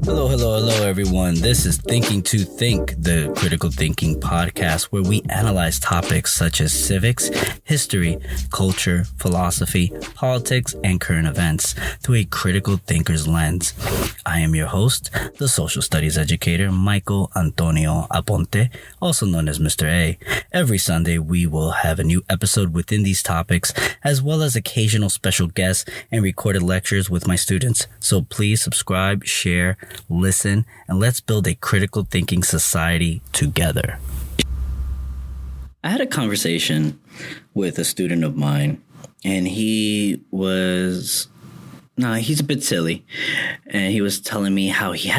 Hello, everyone. This is Thinking to Think, the critical thinking podcast where we analyze topics such as civics, history, culture, philosophy, politics, and current events through a critical thinker's lens. I am your host, the social studies educator, Michael Antonio Aponte, also known as Mr. A. Every Sunday, we will have a new episode within these topics, as well as occasional special guests and recorded lectures with my students. So please subscribe, share, listen, and let's build a critical thinking society together. I had a conversation with a student of mine, and he's a bit silly, and he was telling me how he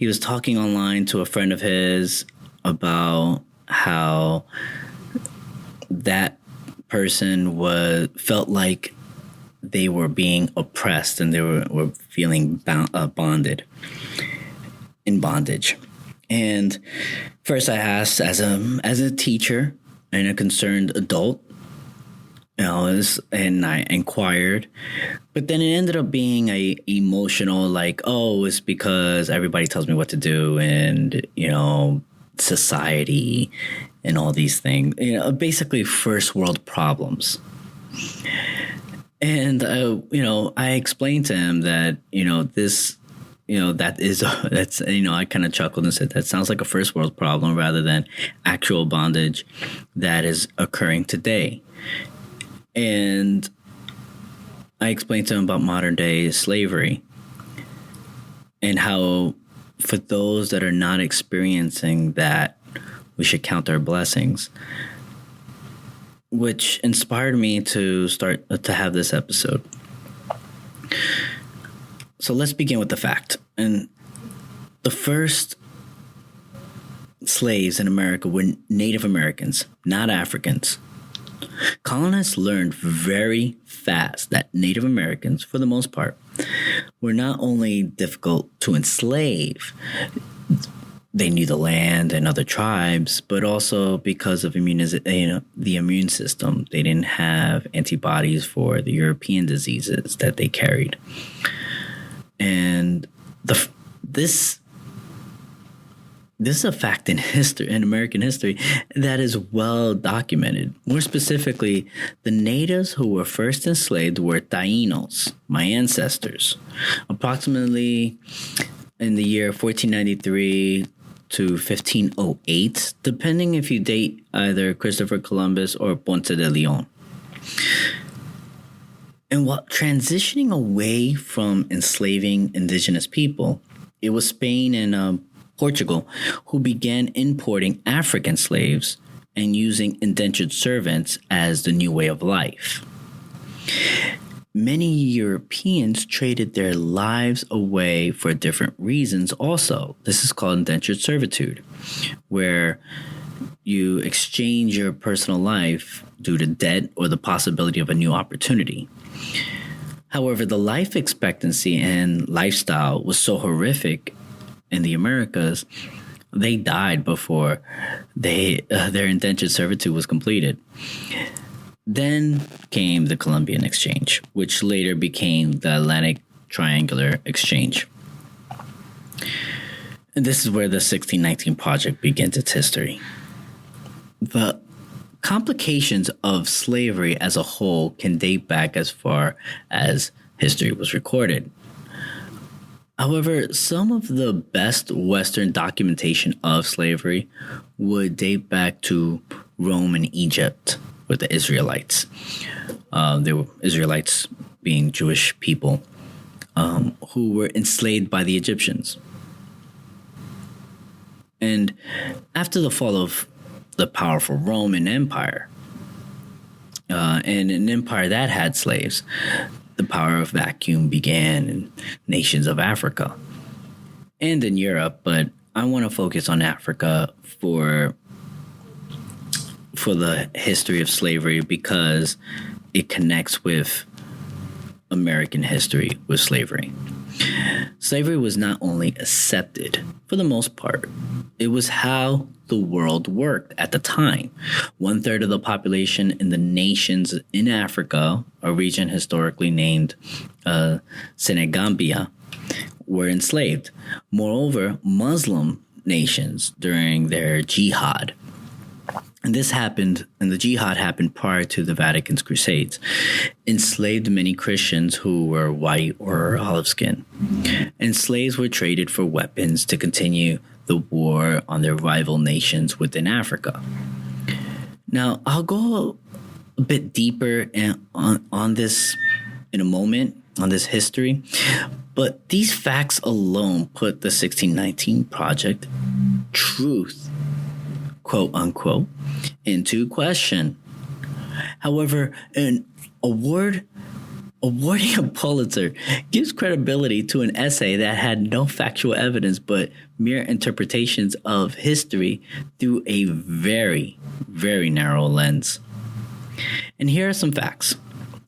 was talking online to a friend of his about how that person felt like they were being oppressed and they were feeling bonded in bondage. And first I asked, as a teacher and a concerned adult, and I inquired, but then it ended up being a emotional, like, oh, it's because everybody tells me what to do, and society and all these things, basically first world problems. And I explained to him that I kind of chuckled and said that sounds like a first world problem rather than actual bondage that is occurring today. And I explained to him about modern day slavery and how for those that are not experiencing that, we should count our blessings, which inspired me to start to have this episode. So let's begin with the fact. And the first slaves in America were Native Americans, not Africans. Colonists learned very fast that Native Americans, for the most part, were not only difficult to enslave, they knew the land and other tribes, but also because of the immune system. They didn't have antibodies for the European diseases that they carried. And this is a fact in history, in American history, that is well documented. More specifically, the natives who were first enslaved were Taínos, my ancestors, approximately in the year 1493 to 1508, depending if you date either Christopher Columbus or Ponce de Leon. And while transitioning away from enslaving indigenous people, it was Spain and Portugal who began importing African slaves and using indentured servants as the new way of life. Many Europeans traded their lives away for different reasons also. This is called indentured servitude, where you exchange your personal life due to debt or the possibility of a new opportunity. However, the life expectancy and lifestyle was so horrific in the Americas, they died before their indentured servitude was completed. Then came the Columbian Exchange, which later became the Atlantic Triangular Exchange. And this is where the 1619 Project begins its history. The complications of slavery as a whole can date back as far as history was recorded. However, some of the best Western documentation of slavery would date back to Rome and Egypt with the Israelites. They were Israelites being Jewish people who were enslaved by the Egyptians. And after the fall of the powerful Roman Empire, and an empire that had slaves, the power of vacuum began in nations of Africa and in Europe, but I want to focus on Africa for the history of slavery because it connects with American history with slavery. Slavery was not only accepted, for the most part, it was how the world worked at the time. 1/3 of the population in the nations in Africa, a region historically named Senegambia, were enslaved. Moreover, Muslim nations during their jihad. And the jihad happened prior to the Vatican's crusades, enslaved many Christians who were white or olive skin. And slaves were traded for weapons to continue the war on their rival nations within Africa. Now, I'll go a bit deeper on this in a moment, on this history, but these facts alone put the 1619 Project truth, quote unquote, into question. However, awarding a Pulitzer gives credibility to an essay that had no factual evidence but mere interpretations of history through a very, very narrow lens. And here are some facts.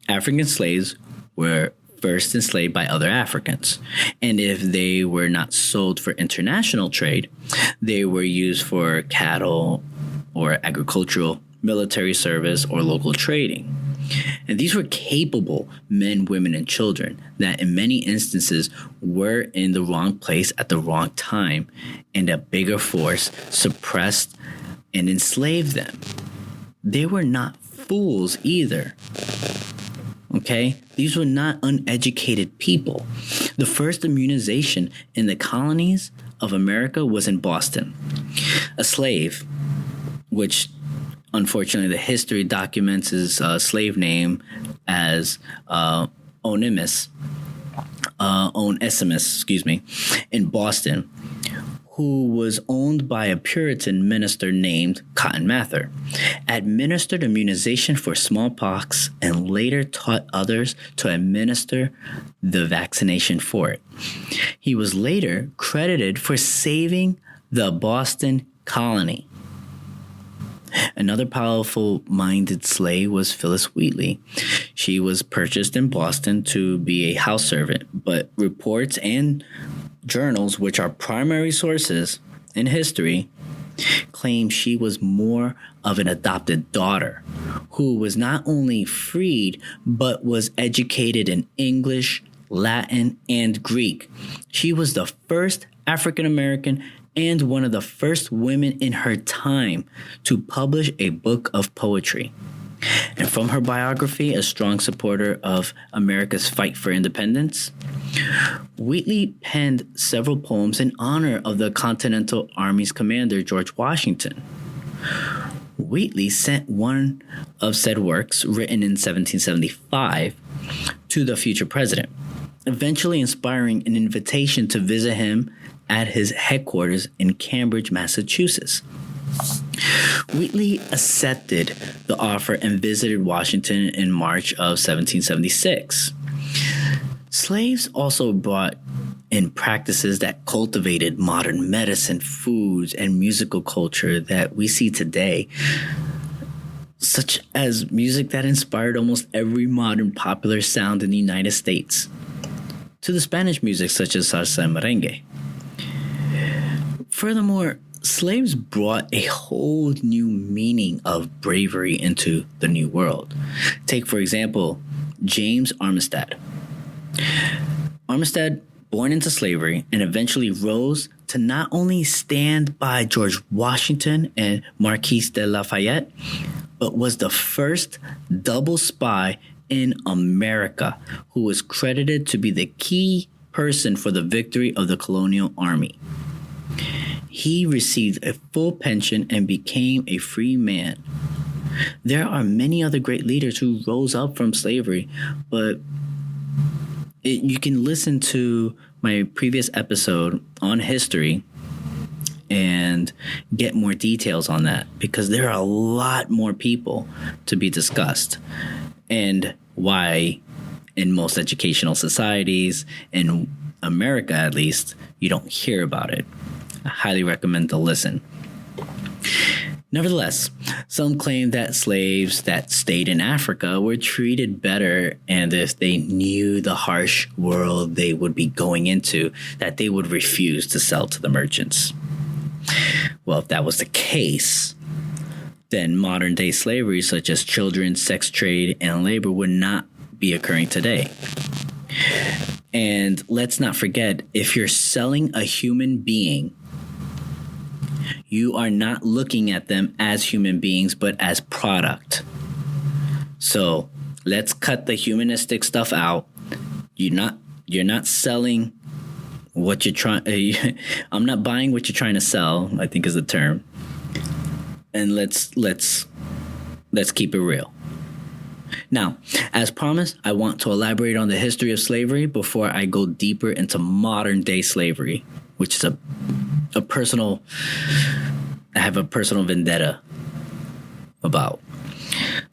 African slaves were first enslaved by other Africans, and if they were not sold for international trade, they were used for cattle or agricultural, military service, or local trading. And these were capable men, women, and children that in many instances were in the wrong place at the wrong time, and a bigger force suppressed and enslaved them. They were not fools either. Okay? These were not uneducated people. The first immunization in the colonies of America was in Boston. A slave, which unfortunately the history documents his slave name as Onesimus, in Boston, who was owned by a Puritan minister named Cotton Mather, administered immunization for smallpox and later taught others to administer the vaccination for it. He was later credited for saving the Boston colony. Another powerful-minded slave was Phyllis Wheatley. She was purchased in Boston to be a house servant, but reports and journals, which are primary sources in history, claim she was more of an adopted daughter who was not only freed, but was educated in English, Latin, and Greek. She was the first African American and one of the first women in her time to publish a book of poetry. And from her biography, a strong supporter of America's fight for independence, Wheatley penned several poems in honor of the Continental Army's commander, George Washington. Wheatley sent one of said works, written in 1775, to the future president, eventually inspiring an invitation to visit him at his headquarters in Cambridge, Massachusetts. Wheatley accepted the offer and visited Washington in March of 1776. Slaves also brought in practices that cultivated modern medicine, foods, and musical culture that we see today, such as music that inspired almost every modern popular sound in the United States, to the Spanish music such as salsa and merengue. Furthermore, slaves brought a whole new meaning of bravery into the New World. Take, for example, James Armistead. Armistead, born into slavery and eventually rose to not only stand by George Washington and Marquis de Lafayette, but was the first double spy in America who was credited to be the key person for the victory of the colonial army. He received a full pension and became a free man. There are many other great leaders who rose up from slavery, but you can listen to my previous episode on history and get more details on that, because there are a lot more people to be discussed, and why in most educational societies, in America at least, you don't hear about it. I highly recommend to listen. Nevertheless, some claim that slaves that stayed in Africa were treated better, and if they knew the harsh world they would be going into, that they would refuse to sell to the merchants. Well, if that was the case, then modern day slavery, such as children, sex trade, and labor, would not be occurring today. And let's not forget, if you're selling a human being, you are not looking at them as human beings, but as product. So let's cut the humanistic stuff out. You're not selling what you're trying. I'm not buying what you're trying to sell, I think is the term. And let's keep it real. Now, as promised, I want to elaborate on the history of slavery before I go deeper into modern day slavery, which is I have a personal vendetta about.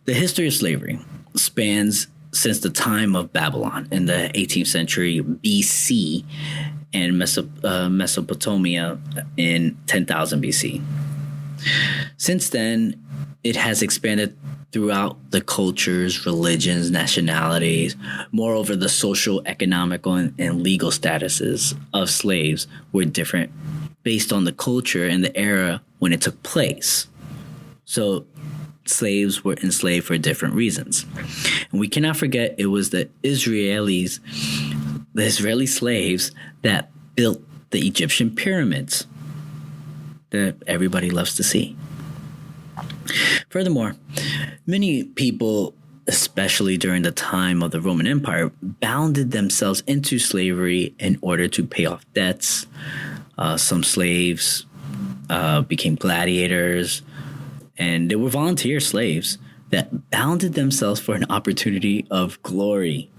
The history of slavery spans since the time of Babylon in the 18th century BC and Mesopotamia in 10,000 BC. Since then, it has expanded throughout the cultures, religions, nationalities. Moreover, the social, economical, and legal statuses of slaves were different based on the culture and the era when it took place. So slaves were enslaved for different reasons. And we cannot forget it was the Israeli slaves that built the Egyptian pyramids that everybody loves to see. Furthermore, many people, especially during the time of the Roman Empire, bounded themselves into slavery in order to pay off debts. Some slaves became gladiators, and they were volunteer slaves that bounded themselves for an opportunity of glory.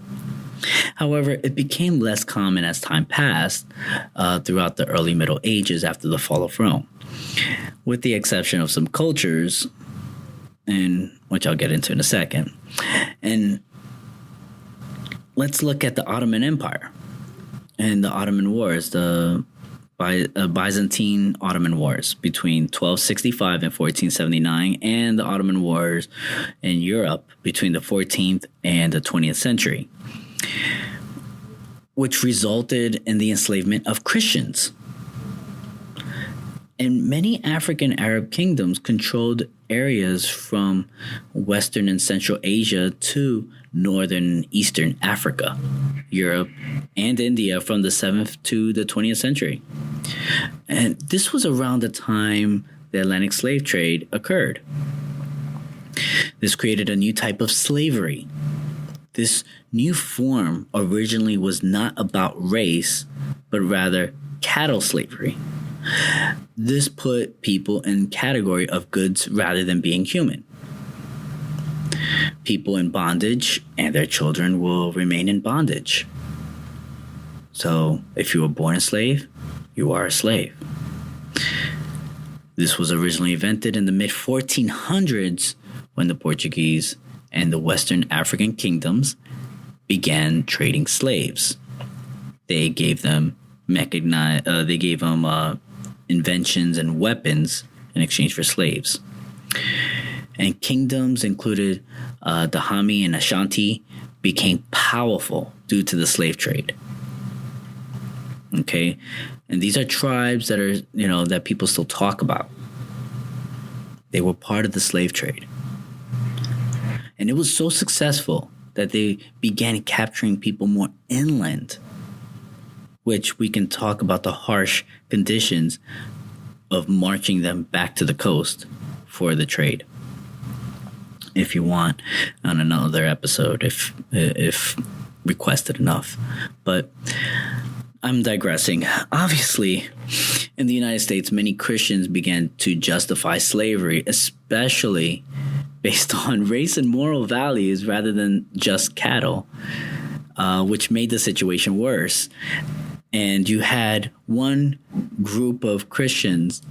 However, it became less common as time passed throughout the early Middle Ages after the fall of Rome, with the exception of some cultures, and which I'll get into in a second. And let's look at the Ottoman Empire and the Ottoman Wars, the Byzantine Ottoman Wars between 1265 and 1479, and the Ottoman Wars in Europe between the 14th and the 20th century, which resulted in the enslavement of Christians. And many African Arab kingdoms controlled areas from Western and Central Asia to Northern and Eastern Africa, Europe, and India from the 7th to the 20th century. And this was around the time the Atlantic slave trade occurred. This created a new type of slavery. This new form originally was not about race, but rather cattle slavery. This put people in category of goods rather than being human. People in bondage and their children will remain in bondage. So if you were born a slave, you are a slave. This was originally invented in the mid-1400s when the Portuguese and the Western African kingdoms began trading slaves. They gave them inventions and weapons in exchange for slaves. And kingdoms included Dahomey and Ashanti became powerful due to the slave trade. Okay, and these are tribes that are, that people still talk about. They were part of the slave trade. And it was so successful that they began capturing people more inland, which we can talk about the harsh conditions of marching them back to the coast for the trade, if you want, on another episode, if requested enough. But I'm digressing. Obviously, in the United States, many Christians began to justify slavery, especially based on race and moral values rather than just cattle, which made the situation worse. And you had one group of Christians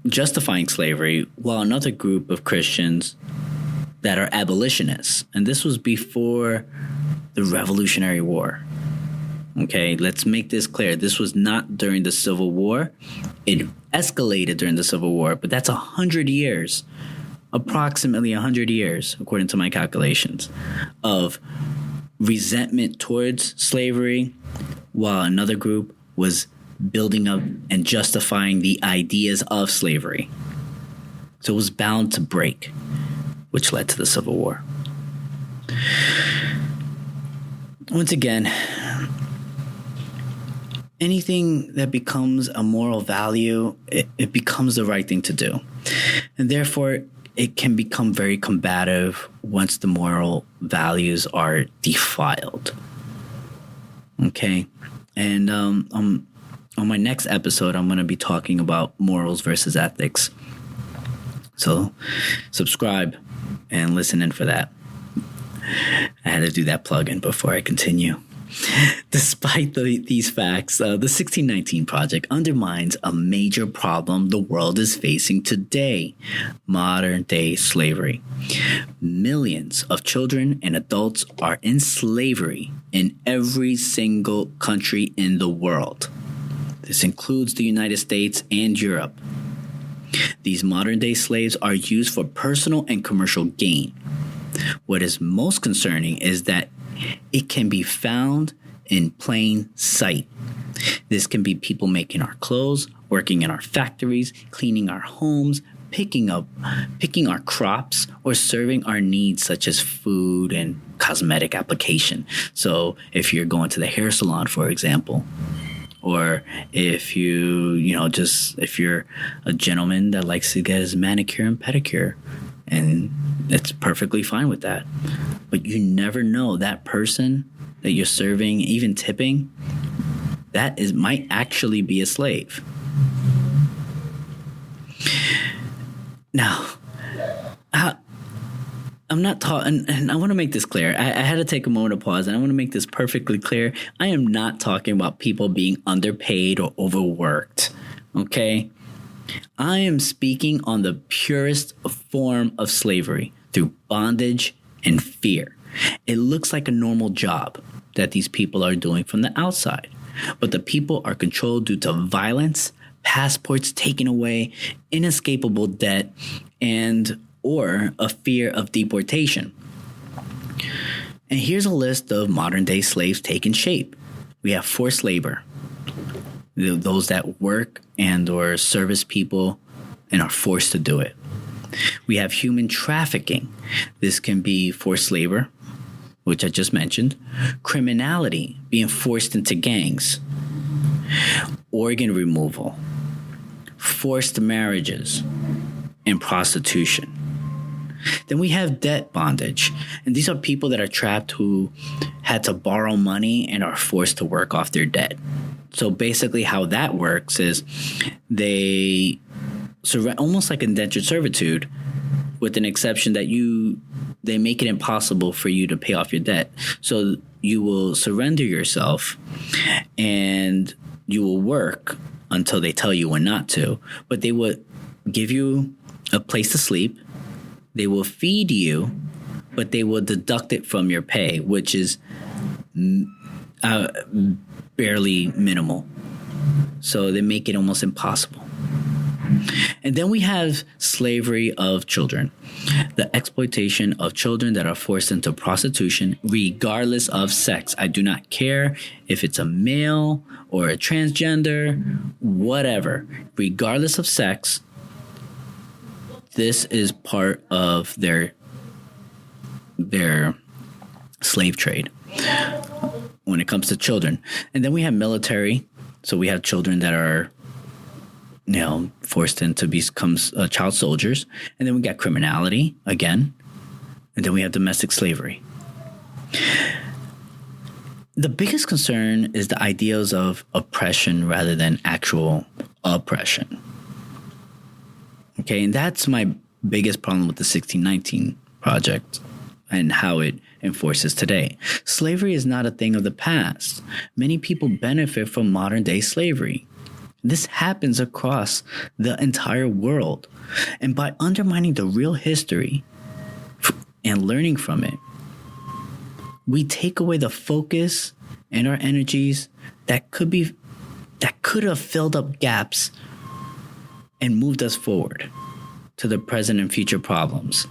justifying slavery, while another group of Christians that are abolitionists. And this was before the Revolutionary War. Okay, let's make this clear. This was not during the Civil War, it escalated during the Civil War, but that's 100 years, approximately 100 years, according to my calculations, of resentment towards slavery, while another group was building up and justifying the ideas of slavery. So it was bound to break, which led to the Civil War. Once again, anything that becomes a moral value, it becomes the right thing to do. And therefore, it can become very combative once the moral values are defiled. Okay? And on my next episode, I'm going to be talking about morals versus ethics. So subscribe and listen in for that. I had to do that plug-in before I continue. Despite these facts, the 1619 Project undermines a major problem the world is facing today: modern-day slavery. Millions of children and adults are in slavery in every single country in the world. This includes the United States and Europe. These modern-day slaves are used for personal and commercial gain. What is most concerning is that it can be found in plain sight. This can be people making our clothes, working in our factories, cleaning our homes, picking our crops, or serving our needs such as food and cosmetic application. So if you're going to the hair salon, for example, or if if you're a gentleman that likes to get his manicure and pedicure, and it's perfectly fine with that. But you never know, that person that you're serving, even tipping, might actually be a slave. Now, I'm not talking, and I want to make this clear. I had to take a moment of pause, and I want to make this perfectly clear. I am not talking about people being underpaid or overworked, okay? I am speaking on the purest form of slavery, through bondage and fear. It looks like a normal job that these people are doing from the outside, but the people are controlled due to violence, passports taken away, inescapable debt, or a fear of deportation. And here's a list of modern-day slaves taking shape. We have forced labor, those that work and or service people and are forced to do it. We have human trafficking. This can be forced labor, which I just mentioned, criminality, being forced into gangs, organ removal, forced marriages, and prostitution. Then we have debt bondage, and these are people that are trapped who had to borrow money and are forced to work off their debt. So basically how that works is they almost like indentured servitude, with an exception that they make it impossible for you to pay off your debt. So you will surrender yourself and you will work until they tell you when not to. But they would give you a place to sleep. They will feed you, but they will deduct it from your pay, which is barely minimal. So they make it almost impossible. And then we have slavery of children, the exploitation of children that are forced into prostitution regardless of sex. I do not care if it's a male or a transgender, whatever. Regardless of sex, this is part of their slave trade when it comes to children. And then we have military. So we have children that are forced into become child soldiers. And then we got criminality again. And then we have domestic slavery. The biggest concern is the ideas of oppression rather than actual oppression. Okay, and that's my biggest problem with the 1619 Project and how it enforces today. Slavery is not a thing of the past. Many people benefit from modern day slavery. This happens across the entire world. And by undermining the real history and learning from it, we take away the focus and our energies that could have filled up gaps and moved us forward to the present and future problems.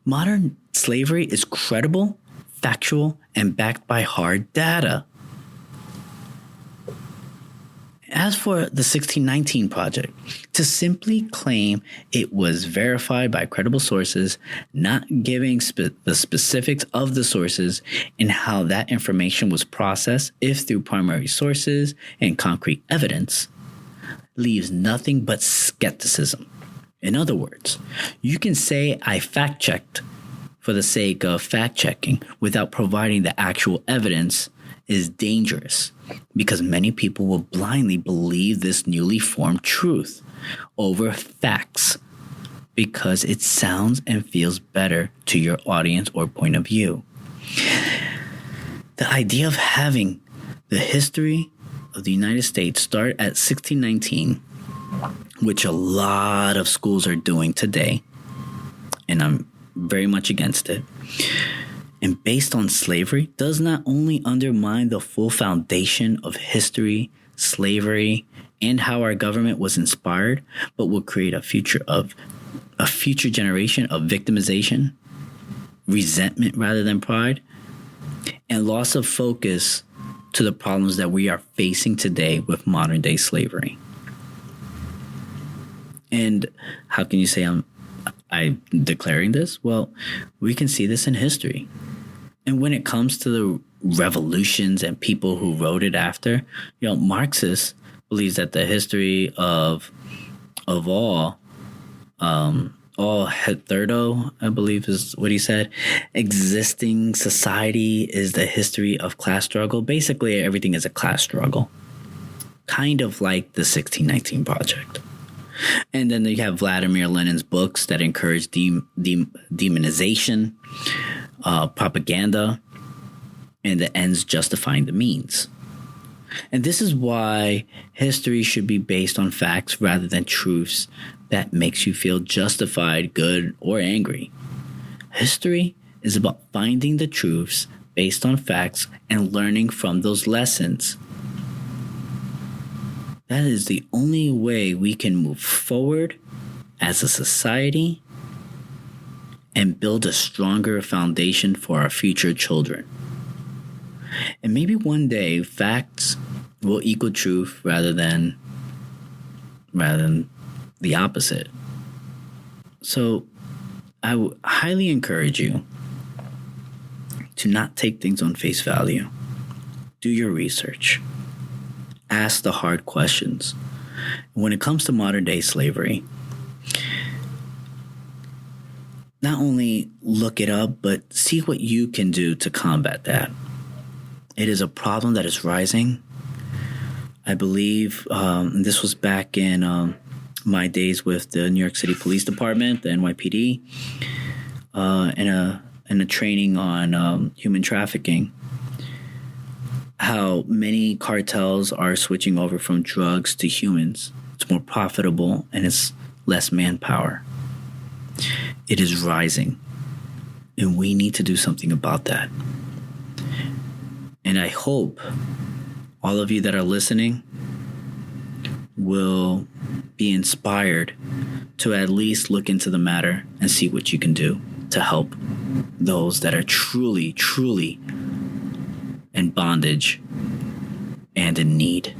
Modern slavery is credible, factual, and backed by hard data. As for the 1619 Project, to simply claim it was verified by credible sources, not giving the specifics of the sources and how that information was processed, if through primary sources and concrete evidence, leaves nothing but skepticism. In other words, you can say I fact-checked for the sake of fact-checking without providing the actual evidence is dangerous, because many people will blindly believe this newly formed truth over facts because it sounds and feels better to your audience or point of view. The idea of having the history of the United States start at 1619, which a lot of schools are doing today, and I'm very much against it, and based on slavery, does not only undermine the full foundation of history, slavery, and how our government was inspired, but will create a future generation of victimization, resentment rather than pride, and loss of focus to the problems that we are facing today with modern day slavery. And how can you say I'm declaring this? Well, we can see this in history. And when it comes to the revolutions and people who wrote it after, Marxist believes that the history of all hitherto, I believe is what he said, existing society is the history of class struggle. Basically, everything is a class struggle, kind of like the 1619 Project. And then you have Vladimir Lenin's books that encourage demonization, propaganda, and the ends justifying the means. And this is why history should be based on facts rather than truths that makes you feel justified, good, or angry. History is about finding the truths based on facts and learning from those lessons. That is the only way we can move forward as a society and build a stronger foundation for our future children. And maybe one day facts will equal truth rather than the opposite. So I would highly encourage you to not take things on face value. Do your research. Ask the hard questions. When it comes to modern day slavery, not only look it up, but see what you can do to combat that. It is a problem that is rising. I believe this was back in my days with the New York City Police Department, the NYPD, in a training on human trafficking. How many cartels are switching over from drugs to humans. It's more profitable and it's less manpower. It is rising, and we need to do something about that. And I hope all of you that are listening will be inspired to at least look into the matter and see what you can do to help those that are truly, truly in bondage and in need.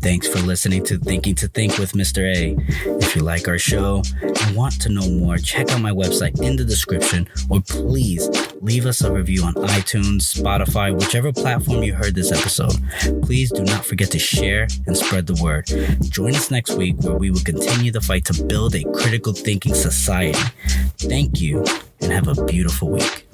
Thanks for listening to Thinking to Think with Mr. A. If you like our show and want to know more, check out my website in the description, or please leave us a review on iTunes, Spotify, whichever platform you heard this episode. Please do not forget to share and spread the word. Join us next week where we will continue the fight to build a critical thinking society. Thank you and have a beautiful week.